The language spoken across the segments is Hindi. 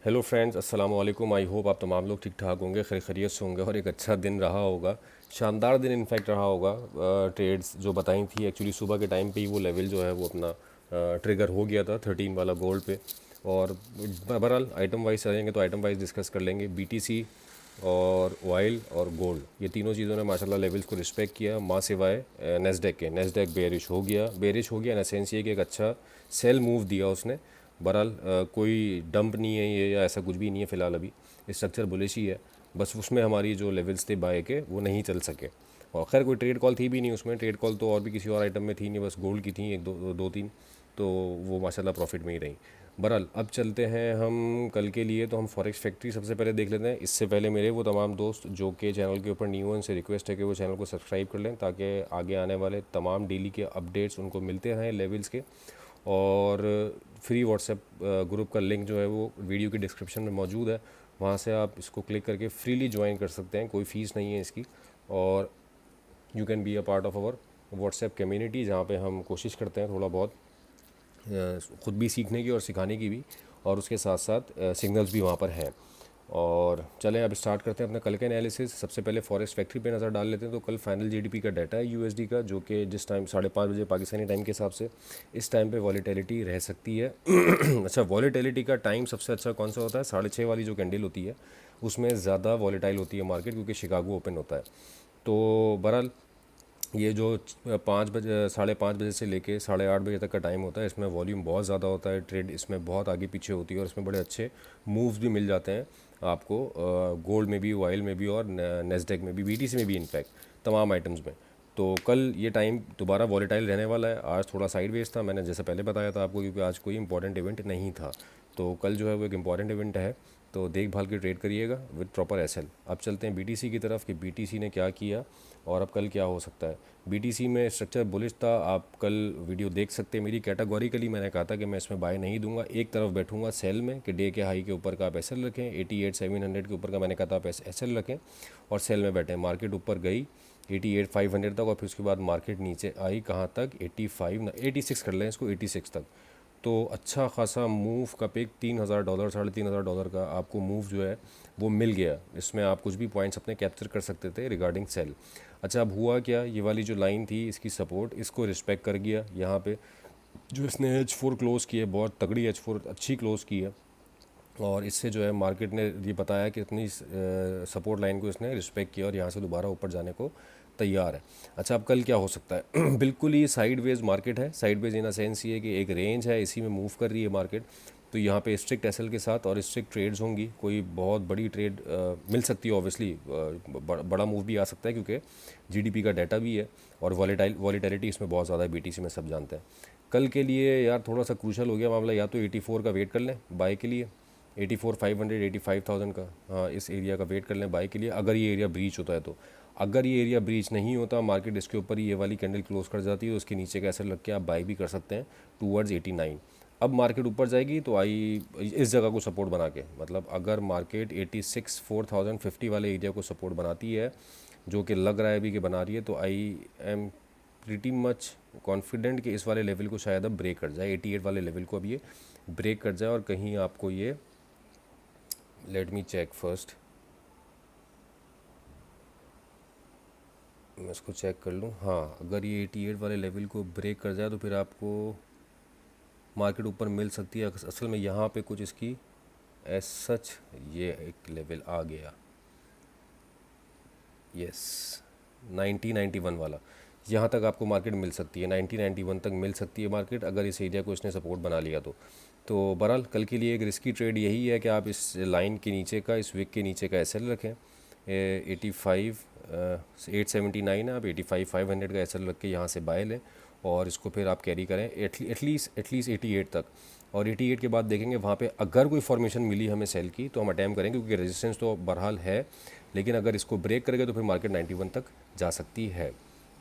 हेलो फ्रेंड्स, अस्सलाम वालेकुम। आई होप आप तमाम लोग ठीक ठाक होंगे, खैर खैरियत से होंगे और एक अच्छा दिन रहा होगा, शानदार दिन इनफैक्ट रहा होगा। ट्रेड्स जो बताई थी एक्चुअली सुबह के टाइम पे ही वो लेवल जो है वो अपना ट्रिगर हो गया था 13 वाला गोल्ड पे। और बहरहाल आइटम वाइज चलेंगे तो आइटम वाइज डिस्कस कर लेंगे। बीटीसी और ऑयल और गोल्ड, ये तीनों चीज़ों ने माशाल्लाह लेवल्स को रिस्पेक्ट किया, माँ सिवाय नेस्डेक के। नेस्डेक बेरिश हो गया इन सेंस ये कि एक अच्छा सेल मूव दिया उसने। बहरहाल कोई डंप नहीं है ये या ऐसा कुछ भी नहीं है फ़िलहाल, अभी स्ट्रक्चर बुलिश ही है। बस उसमें हमारी जो लेवल्स थे बाय के वो नहीं चल सके। और खैर कोई ट्रेड कॉल थी भी नहीं उसमें, ट्रेड कॉल तो और भी किसी और आइटम में थी नहीं, बस गोल्ड की थी एक दो तीन, तो वो माशाल्लाह प्रॉफिट में ही रही। बहरहाल अब चलते हैं हम कल के लिए, तो हम फॉरेक्स फैक्ट्री सबसे पहले देख लेते हैं। इससे पहले मेरे वो तमाम दोस्त जो कि चैनल के ऊपर न्यू हैं, उनसे रिक्वेस्ट है कि वो चैनल को सब्सक्राइब कर लें ताकि आगे आने वाले तमाम डेली के अपडेट्स उनको मिलते रहें लेवल्स के। और फ्री व्हाट्सएप ग्रुप का लिंक जो है वो वीडियो की डिस्क्रिप्शन में मौजूद है, वहाँ से आप इसको क्लिक करके फ्रीली ज्वाइन कर सकते हैं, कोई फ़ीस नहीं है इसकी। और you can be a part of our WhatsApp community, जहाँ पे हम कोशिश करते हैं थोड़ा बहुत ख़ुद भी सीखने की और सिखाने की भी, और उसके साथ साथ सिग्नल्स भी वहाँ पर हैं। और चलें अब स्टार्ट करते हैं अपना कल का एनालिसिस। सबसे पहले फॉरेस्ट फैक्ट्री पे नज़र डाल लेते हैं। तो कल फाइनल जीडीपी का डाटा है यूएसडी का, जो कि जिस टाइम 5:30 बजे पाकिस्तानी टाइम के हिसाब से इस टाइम पे वॉलीटिलिटी रह सकती है। अच्छा, वॉलीटिलिटी का टाइम सबसे अच्छा कौन सा होता है? 6:30 वाली जो कैंडल होती है उसमें ज़्यादा वॉलीटाइल होती है मार्केट, क्योंकि शिकागो ओपन होता है। तो बहरहाल ये जो 5:30 से लेके 8:30 बजे तक का टाइम होता है, इसमें वॉल्यूम बहुत ज़्यादा होता है, ट्रेड इसमें बहुत आगे पीछे होती है और इसमें बड़े अच्छे मूव्स भी मिल जाते हैं आपको, गोल्ड में भी, ऑयल में भी और नेस्डेक में भी, बीटीसी में भी, इनफैक्ट तमाम आइटम्स में। तो कल ये टाइम दोबारा वॉलेटाइल रहने वाला है। आज थोड़ा साइडवेज था, मैंने जैसे पहले बताया था आपको, क्योंकि आज कोई इंपॉर्टेंट इवेंट नहीं था। तो कल जो है वो एक इंपॉर्टेंट इवेंट है, तो देखभाल के ट्रेड करिएगा विद प्रॉपर एसएल। अब चलते हैं बीटीसी की तरफ कि बीटीसी ने क्या किया और अब कल क्या हो सकता है। बीटीसी में स्ट्रक्चर बुलिश था, आप कल वीडियो देख सकते हैं मेरी। कैटेगोरिकली मैंने कहा था कि मैं इसमें बाय नहीं दूंगा, एक तरफ बैठूंगा सेल में कि डे के हाई के ऊपर का आप एसएल रखें, 88,700 के ऊपर का मैंने कहा था आप एसएल रखें और सेल में बैठें। मार्केट ऊपर गई 88,500 तक और फिर उसके बाद मार्केट नीचे आई कहाँ तक? 86 कर लें इसको, 86 तक। तो अच्छा खासा मूव का पिक $3,000, $3,500 का आपको मूव जो है वो मिल गया। इसमें आप कुछ भी पॉइंट्स अपने कैप्चर कर सकते थे रिगार्डिंग सेल। अच्छा, अब हुआ क्या? ये वाली जो लाइन थी इसकी सपोर्ट, इसको रिस्पेक्ट कर गया। यहाँ पे जो इसने H4 क्लोज़ की है, बहुत तगड़ी H4 अच्छी क्लोज़ की है, और इससे जो है मार्केट ने ये बताया कि इतनी सपोर्ट लाइन को इसने रिस्पेक्ट किया और यहाँ से दोबारा ऊपर जाने को तैयार है। अच्छा, अब कल क्या हो सकता है? बिल्कुल ही साइडवेज मार्केट है। साइडवेज इन अ सेंस ये कि एक रेंज है, इसी में मूव कर रही है मार्केट। तो यहाँ पे स्ट्रिक्ट एसएल के साथ और स्ट्रिक्ट ट्रेड्स होंगी, कोई बहुत बड़ी ट्रेड मिल सकती है ऑब्वियसली, बड़ा मूव भी आ सकता है क्योंकि जीडीपी का डाटा भी है और वॉलीटिलिटी इसमें बहुत ज़्यादा है, बीटीसी में सब जानते हैं। कल के लिए यार थोड़ा सा क्रूशल हो गया मामला, या तो 84 का वेट कर लें बाय के लिए, 84,500 85,000 का, हाँ इस एरिया का वेट कर लें बाय के लिए, अगर ये एरिया ब्रीच होता है तो। अगर ये एरिया ब्रीच नहीं होता, मार्केट इसके ऊपर ही ये वाली कैंडल क्लोज कर जाती है, तो उसके नीचे का ऐसा लग के आप बाय भी कर सकते हैं टूवर्ड्स 89। अब मार्केट ऊपर जाएगी तो आई इस जगह को सपोर्ट बना के, मतलब अगर मार्केट 86 4,050 वाले एरिया को सपोर्ट बनाती है, जो कि लग रहा है अभी कि बना रही है, तो I am pretty much confident कि इस वाले लेवल को शायद अब ब्रेक कर जाए, 88 वाले लेवल को अब ये ब्रेक कर जाए और कहीं आपको ये, लेट मी चेक फर्स्ट, मैं इसको चेक कर लूँ। हाँ, अगर ये 88 वाले लेवल को ब्रेक कर जाए तो फिर आपको मार्केट ऊपर मिल सकती है। असल में यहाँ पे कुछ इसकी एज सच ये एक लेवल आ गया, यस 9091 वाला, यहाँ तक आपको मार्केट मिल सकती है, 9091 तक मिल सकती है मार्केट, अगर इस एरिया को इसने सपोर्ट बना लिया तो बहरहाल कल के लिए एक रिस्की ट्रेड यही है कि आप इस लाइन के नीचे का, इस विक के नीचे का एसएल रखें। 879 है, आप 85,500 का एसएल रख के यहाँ से बाय लें और इसको फिर आप कैरी करें एटलीस्ट 88 तक। और 88 के बाद देखेंगे वहाँ पे अगर कोई फॉर्मेशन मिली हमें सेल की तो हम अटैम्प्ट करेंगे, क्योंकि रेजिस्टेंस तो बहरहाल है, लेकिन अगर इसको ब्रेक करेगा तो फिर मार्केट 91 तक जा सकती है।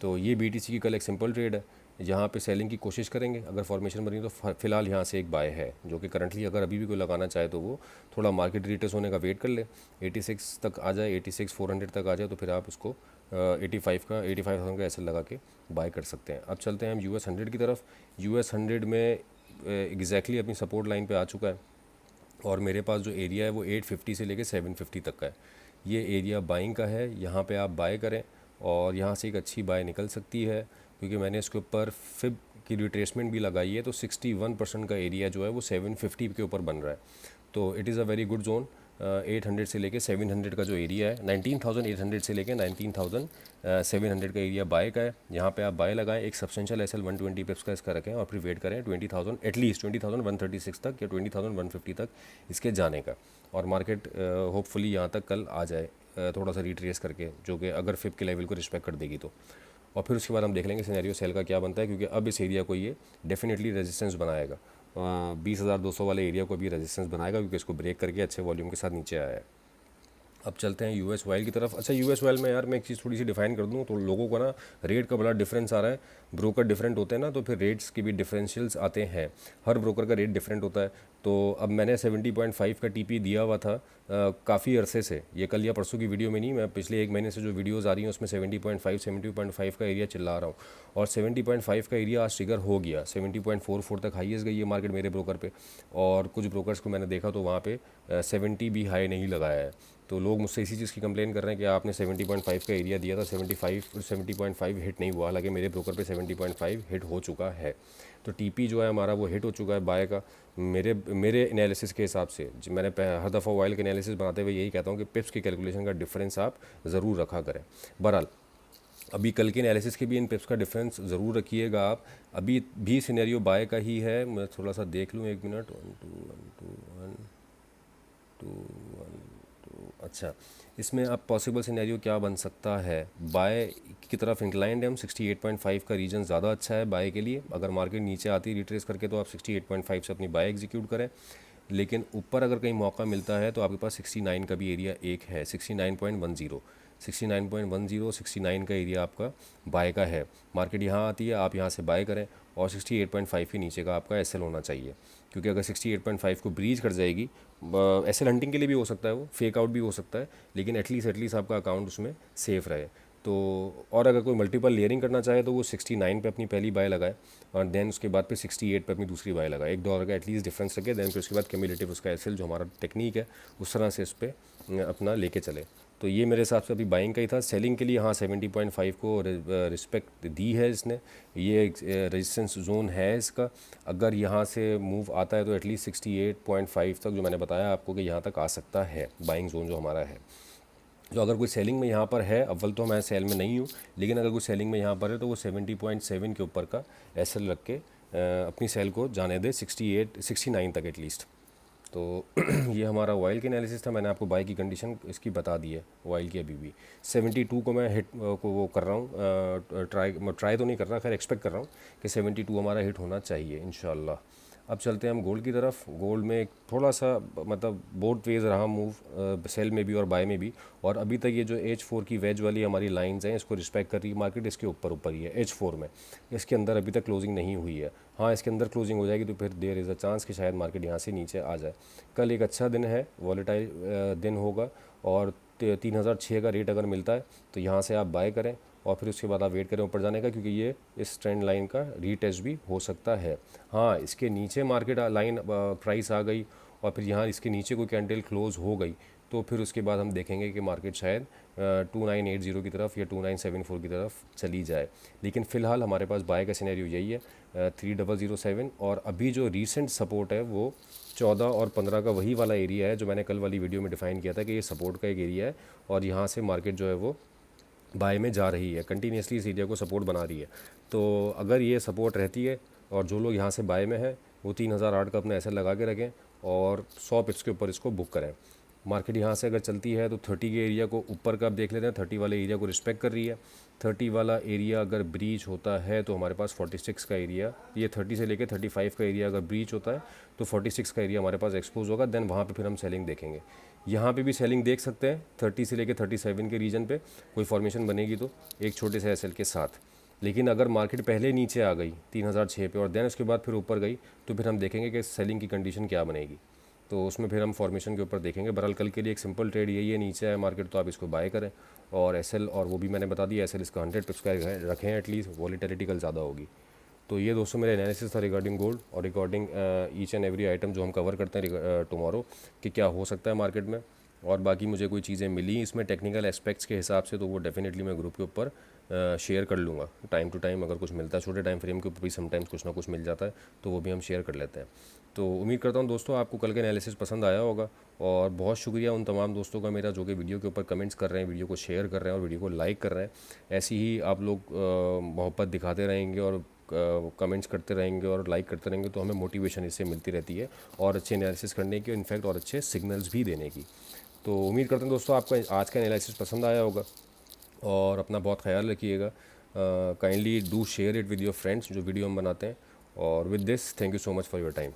तो ये बीटीसी की कल एक सिंपल ट्रेड है, यहाँ पे सेलिंग की कोशिश करेंगे, अगर फॉर्मेशन बनी तो फ़िलहाल यहाँ से एक बाय है, जो कि करंटली अगर अभी भी कोई लगाना चाहे तो वो थोड़ा मार्केट रिटेस्ट होने का वेट कर ले, 86 तक आ जाए, 86,400 तक आ जाए तो फिर आप उसको 85,000 का ऐसे लगा के बाय कर सकते हैं। अब चलते हैं हम US 100 की तरफ। US 100 में एग्जैक्टली अपनी सपोर्ट लाइन पे आ चुका है और मेरे पास जो एरिया है वो 850 से लेके 750 तक का है। ये एरिया बाइंग का है, यहाँ पे आप बाय करें और यहाँ से एक अच्छी बाय निकल सकती है, क्योंकि मैंने इसके ऊपर फिब की रिट्रेसमेंट भी लगाई है। तो 61% का एरिया जो है वो 750 के ऊपर बन रहा है। तो it is a very good zone. 800 से लेके 700 का जो एरिया है, 19,800 से लेके 19,700 का एरिया बाय का है। यहाँ पे आप बाय लगाएं, एक सब्सटेंशियल एसएल 120 पिप्स का इसका रखें और फिर वेट करें 20,000 एटलीस्ट 20,136 तक या 20,150 तक इसके जाने का। और मार्केट होपफुली यहाँ तक कल आ जाए थोड़ा सा रिट्रेस करके, जो कि अगर फिप के लेवल को रिस्पेक्ट कर देगी तो। और फिर उसके बाद हम देख लेंगे सिनेरियो सेल का क्या बनता है, क्योंकि अब इस एरिया को ये डेफिनेटली रेजिस्टेंस बनाएगा। 20,200 वाले एरिया को भी रेजिस्टेंस बनाएगा, क्योंकि इसको ब्रेक करके अच्छे वॉल्यूम के साथ नीचे आया है। अब चलते हैं यूएस वाइल की तरफ। अच्छा, यूएस वाइल में यार मैं एक चीज़ थोड़ी सी डिफाइन कर दूं, तो लोगों को ना रेट का बड़ा डिफरेंस आ रहा है। ब्रोकर डिफरेंट होते हैं ना, तो फिर रेट्स की भी डिफरेंशियल्स आते हैं। हर ब्रोकर का रेट डिफरेंट होता है। तो अब मैंने 70.5 का टीपी दिया हुआ था काफ़ी अरसे से, ये कल या परसों की वीडियो में नहीं, मैं पिछले एक महीने से जो वीडियोज़ आ रही हैं उसमें 70.5 का एरिया चिल्ला रहा हूँ। और 70.5 का एरिया आज ट्रिगर हो गया। 70.44 तक हाईएस्ट गई है मार्केट मेरे ब्रोकर पे, और कुछ ब्रोकर्स को मैंने देखा तो वहाँ पे 70 भी हाई नहीं लगाया है। तो लोग मुझसे इसी चीज़ की कंप्लेन कर रहे हैं कि आपने 70.5 का एरिया दिया था, 70.5 हिट नहीं हुआ। हालांकि मेरे ब्रोकर पे 70.5 हिट हो चुका है। तो टीपी जो है हमारा वो हिट हो चुका है बाय का। मेरे एनालिसिस के हिसाब से, मैंने हर दफ़ा ऑयल के एनालिसिस बनाते हुए यही कहता हूँ कि पिप्स की कैलकुलेशन का डिफरेंस आप ज़रूर रखा करें। बहरहाल अभी कल के एनालिसिस के भी इन पिप्स का डिफरेंस ज़रूर रखिएगा आप। अभी भी सिनेरियो बाय का ही है। मैं थोड़ा सा देख लूँ, 1 मिनट। 1 2 1 2 1 2 अच्छा, इसमें अब पॉसिबल सिनेरियो क्या बन सकता है? बाय की तरफ इंक्लाइंड है हम। 68.5 का रीजन ज़्यादा अच्छा है बाय के लिए। अगर मार्केट नीचे आती है रिट्रेस करके तो आप 68.5 से अपनी बाय एग्जीक्यूट करें। लेकिन ऊपर अगर कहीं मौका मिलता है तो आपके पास 69 का भी एरिया एक है, 69.10। 69.10 69 का एरिया आपका बाय का है। मार्केट यहाँ आती है, आप यहाँ से बाय करें, और 68.5 के नीचे का आपका एसएल होना चाहिए। क्योंकि अगर 68.5 को ब्रीच कर जाएगी, एसएल हंटिंग के लिए भी हो सकता है, वो फेक आउट भी हो सकता है, लेकिन एटलीस्ट आपका अकाउंट उसमें सेफ रहे। तो और अगर कोई मल्टीपल लेयरिंग करना चाहे तो वो 69 पे अपनी पहली बाय लगाए, और देन उसके बाद पे 68 पे अपनी दूसरी बाय लगाए। $1 का एटलीस्ट डिफरेंस रखे, देन फिर उसके बाद क्यूमुलेटिव उसका एसएल जो हमारा टेक्निक है उस तरह से इस पर अपना लेके चले। तो ये मेरे हिसाब से अभी बाइंग का ही था। सेलिंग के लिए हाँ 70.5 को रिस्पेक्ट दी है इसने। ये एक रेजिस्टेंस जोन है इसका। अगर यहाँ से मूव आता है तो एटलीस्ट 68.5 तक, जो मैंने बताया आपको कि यहाँ तक आ सकता है बाइंग जोन जो हमारा है। जो अगर कोई सेलिंग में यहाँ पर है, अव्वल तो मैं सेल में नहीं हूँ, लेकिन अगर कोई सेलिंग में यहाँ पर है तो वो 70.7 के ऊपर का एसएल रख के अपनी सेल को जाने दे 69 तक एटलीस्ट। तो ये हमारा ऑयल की एनालिसिस था। मैंने आपको बाई की कंडीशन इसकी बता दी है ऑयल की। अभी भी 72 को मैं हिट को वो कर रहा हूँ, ट्राई तो नहीं कर रहा, खैर एक्सपेक्ट कर रहा हूँ कि 72 हमारा हिट होना चाहिए इंशाल्लाह। अब चलते हैं हम गोल्ड की तरफ। गोल्ड में थोड़ा सा मतलब बोथ वेज रहा मूव, सेल में भी और बाय में भी। और अभी तक ये जो H4 की वेज वाली हमारी लाइंस हैं इसको रिस्पेक्ट कर रही है मार्केट, इसके ऊपर ही है H4 में। इसके अंदर अभी तक क्लोजिंग नहीं हुई है। हाँ, इसके अंदर क्लोजिंग हो जाएगी तो फिर देयर इज़ अ चांस कि शायद मार्केट यहाँ से नीचे आ जाए। कल एक अच्छा दिन है, वॉलेटाइल दिन होगा, और 3006 का रेट अगर मिलता है तो यहाँ से आप बाय करें, और फिर उसके बाद आप वेट करें ऊपर जाने का, क्योंकि ये इस ट्रेंड लाइन का रीटेस्ट भी हो सकता है। हाँ, इसके नीचे मार्केट लाइन प्राइस आ गई और फिर यहाँ इसके नीचे कोई कैंडल क्लोज हो गई तो फिर उसके बाद हम देखेंगे कि मार्केट शायद 2980 की तरफ या 2974 की तरफ चली जाए। लेकिन फ़िलहाल हमारे पास बाय का सिनेरियो यही है 3007। और अभी जो रीसेंट सपोर्ट है वो 14 और 15 का वही वाला एरिया है जो मैंने कल वाली वीडियो में डिफ़ाइन किया था कि ये सपोर्ट का एक एरिया है, और यहाँ से मार्केट जो है वो बाय में जा रही है, कंटिन्यूसली इस एरिया को सपोर्ट बना रही है। तो अगर ये सपोर्ट रहती है और जो लोग यहाँ से बाय में हैं वो 3008 का अपना एसएल लगा के रखें और 100 पिप्स के ऊपर इसको बुक करें। मार्केट यहाँ से अगर चलती है तो 30 के एरिया को ऊपर का आप देख लेते हैं, 30 वाले एरिया को रिस्पेक्ट कर रही है। 30 वाला एरिया अगर ब्रीच होता है तो हमारे पास 46 का एरिया, ये 30 से लेके 35 का एरिया अगर ब्रीच होता है तो 46 का एरिया हमारे पास एक्सपोज होगा। देन वहाँ पे फिर हम सेलिंग देखेंगे। यहाँ पे भी सेलिंग देख सकते हैं 30 से लेके 37 के रीजन पे कोई फॉर्मेशन बनेगी तो एक छोटे से एसएल के साथ। लेकिन अगर मार्केट पहले नीचे आ गई 3006 पे और देन उसके बाद फिर ऊपर गई तो फिर हम देखेंगे कि सेलिंग की कंडीशन क्या बनेगी, तो उसमें फिर हम फॉर्मेशन के ऊपर देखेंगे। बहरहाल कल के लिए एक सिंपल ट्रेड यही है, नीचे आए मार्केट तो आप इसको बाय करें, और एसएल और वो भी मैंने बता दिया एसएल इसका 100 पिप्स का रखें एटलीस्ट, वॉलीटिलिटी कल ज़्यादा होगी। तो ये दोस्तों मेरा एनालिसिस था रिगार्डिंग गोल्ड और regarding each and every item जो हम कवर करते हैं टुमारो कि क्या हो सकता है मार्केट में। और बाकी मुझे कोई चीज़ें मिली इसमें टेक्निकल एस्पेक्ट्स के हिसाब से तो वो डेफिनेटली मैं ग्रुप के ऊपर शेयर कर लूँगा टाइम टू टाइम। अगर कुछ मिलता है छोटे टाइम फ्रेम के ऊपर भी समटाइम्स कुछ ना कुछ मिल जाता है तो वो भी हम शेयर कर लेते हैं। तो उम्मीद करता हूँ दोस्तों आपको कल का एनालिसिस पसंद आया होगा। और बहुत शुक्रिया उन तमाम दोस्तों का मेरा जो कि वीडियो के ऊपर कमेंट्स कर रहे हैं, वीडियो को शेयर कर रहे हैं और वीडियो को लाइक कर रहे हैं। ऐसी ही आप लोग मोहब्बत दिखाते रहेंगे और कमेंट्स करते रहेंगे और लाइक करते रहेंगे तो हमें मोटिवेशन इससे मिलती रहती है और अच्छे एनालिसिस करने की, इनफैक्ट और अच्छे सिग्नल्स भी देने की। तो उम्मीद करते हैं दोस्तों आपको आज का एनालिसिस पसंद आया होगा और अपना बहुत ख्याल रखिएगा। Kindly do share it with your friends जो वीडियो हम बनाते हैं। और with this thank you so much for your time.